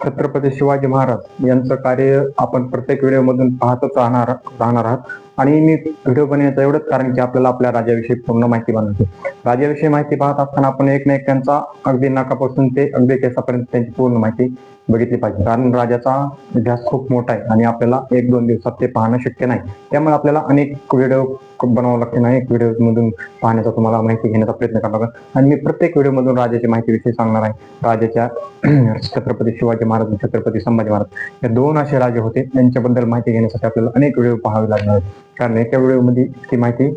छत्रपती शिवाजी महाराज यांचं कार्य आपण प्रत्येक व्हिडिओमधून पाहतच राहणार आहात. आणि मी व्हिडिओ बनवण्याचं एवढंच कारण की आपल्याला आपल्या राजाविषयी पूर्ण माहिती बनवते. राजाविषयी माहिती पाहत असताना आपण एक ना एक त्यांचा अगदी नाकापासून ते अगदी केसापर्यंत त्यांची पूर्ण माहिती बघितली पाहिजे. कारण राजाचा इतिहास खूप मोठा आहे आणि आपल्याला 1-2 दिवसात ते पाहणं शक्य नाही. त्यामुळे आपल्याला अनेक व्हिडिओ बनावं लागते, अनेक व्हिडिओ मधून पाहण्याचा तुम्हाला माहिती घेण्याचा प्रयत्न करावा लागेल. आणि मी प्रत्येक व्हिडिओ मधून राजाची माहितीविषयी सांगणार आहे. राजाच्या छत्रपती शिवाजी महाराज आणि छत्रपती संभाजी महाराज हे 2 असे राजे होते. त्यांच्याबद्दल माहिती घेण्यासाठी आपल्याला अनेक व्हिडिओ पाहावे लागणार आहेत. कारण एका व्हिडिओमध्ये ती माहिती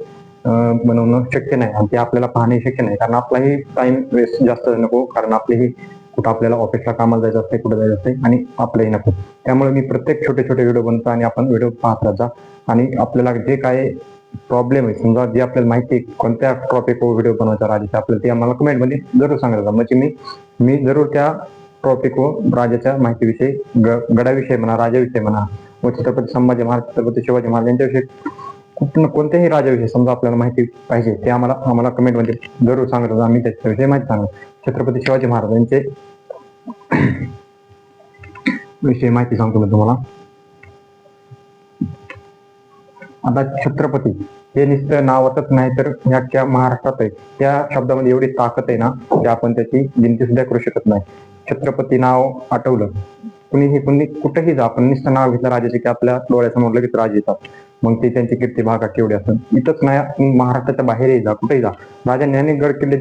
बनवणं शक्य नाही आणि ते आपल्याला पाहणे शक्य नाही. कारण आपलाही टाइम वेस्ट जास्त नको, कारण आपलेही कुठं आपल्याला ऑफिसला कामाला जायचं असते, कुठं जायचं असते आणि आपलंही नको. त्यामुळे मी प्रत्येक छोटे व्हिडिओ बनवतो आणि आपण व्हिडिओ पाहत राहत जा. आणि आपल्याला जे काय प्रॉब्लेम आहे, समजा जे आपल्याला माहिती कोणत्या टॉपिकवर व्हिडिओ बनवायचा राजाचा, आपल्याला ते आम्हाला कमेंटमध्ये जरूर सांगायचं. म्हणजे मी जरूर त्या टॉपिकवर राजाच्या माहितीविषयी, गडाविषयी म्हणा, राजाविषयी म्हणा, व छत्रपती संभाजी महाराज, छत्रपती शिवाजी महाराज यांच्याविषयी कोणत्याही राजाविषयी समजा आपल्याला माहिती पाहिजे ते आम्हाला कमेंटमध्ये जरूर सांगत. आम्ही त्याच्याविषयी माहिती सांगतो. छत्रपती शिवाजी महाराज यांचे विषयी माहिती सांगतो मी तुम्हाला. आता छत्रपती हे नुसतं नावातच नाही तर ह्या महाराष्ट्रात आहे. त्या शब्दामध्ये एवढी ताकद आहे ना की आपण त्याची गिनती सुद्धा करू शकत नाही. छत्रपती नाव आठवलं, कुणी कुठेही जा, आपण नुसतं नाव घेतलं राजाचे की आपल्या डोळ्यासमोर लगेच राजे येतात. मग ते त्यांची कीर्ती भागा केवढी असेल. इथंच नाही, महाराष्ट्राच्या बाहेरही जा, कुठेही जा, राजांनी अनेक गड किल्ले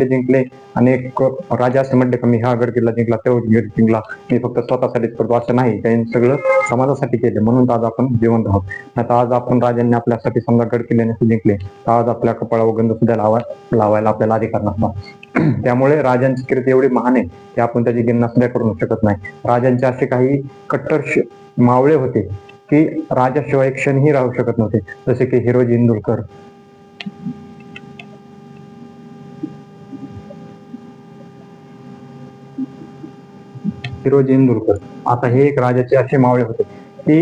जिंकले. अनेक राजा असे म्हटले की मी हा गड किल्ला जिंकला, तो गड जिंकला, मी फक्त स्वतःसाठीच करतो, असं नाही. त्यांनी सगळं समाजासाठी केलं, म्हणून आज आपण जिवंत आहोत. आता आज आपण राजांनी आपल्यासाठी समजा गड किल्ल्याने जिंकले तर आज आपल्या कपाळावर गंध सुद्धा लावायला आपल्याला अधिकार नसतो. त्यामुळे राजांची कीर्ती एवढी महान आहे की आपण त्याची गिणना सुद्धा करू शकत नाही. राजांचे असे काही कट्टर मावळे होते की राजाशिवाय एक क्षणही राहू शकत नव्हते, जसे की हिरोजी इंदुरकर. आता हे एक राजाचे असे मावळे होते की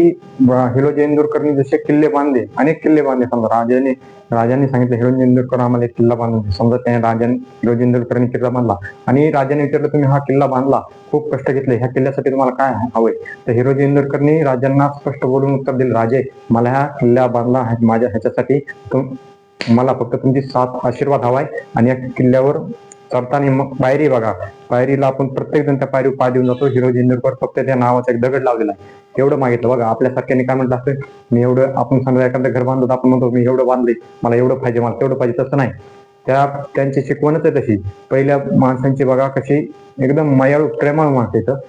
हिरोजी इंदुरकरनी जसे किल्ले बांधले, अनेक किल्ले बांधले. समजा राजाने सांगितलं हिरोजी इंदुरकर आम्हाला एक किल्ला बांधून, समजा त्याने हिरोजी इंदुरकरनी किल्ला बांधला आणि राजाने विचारलं तुम्ही हा किल्ला बांधला, खूप कष्ट घेतले, ह्या किल्ल्यासाठी तुम्हाला काय हवंय? तर हिरोजी इंदुरकरनी राजांना स्पष्ट बोलून उत्तर दिलं, राजे मला हा किल्ला बांधला माझ्या ह्याच्यासाठी, मला फक्त तुमची साथ आशीर्वाद हवाय. आणि या किल्ल्यावर चढताना मग पायरी बघा, पायरीला आपण प्रत्येक जण त्या पायरीवर पाय देऊन जातो. हिरोजी इंदुरकर फक्त त्या नावाचा एक दगड लावलेला आहे, एवढं मागितलं. बघा आपल्यासारख्याने काय म्हटलं असतं, मी एवढं, आपण समजा एखादं घर बांधत आपण म्हणतो मी एवढं बांधले, मला एवढं पाहिजे, मला तेवढं पाहिजे, तसं नाही. त्यांची शिकवणच आहे तशी. पहिल्या माणसांची बघा कशी एकदम मायाळू प्रेमळ माणसं येतं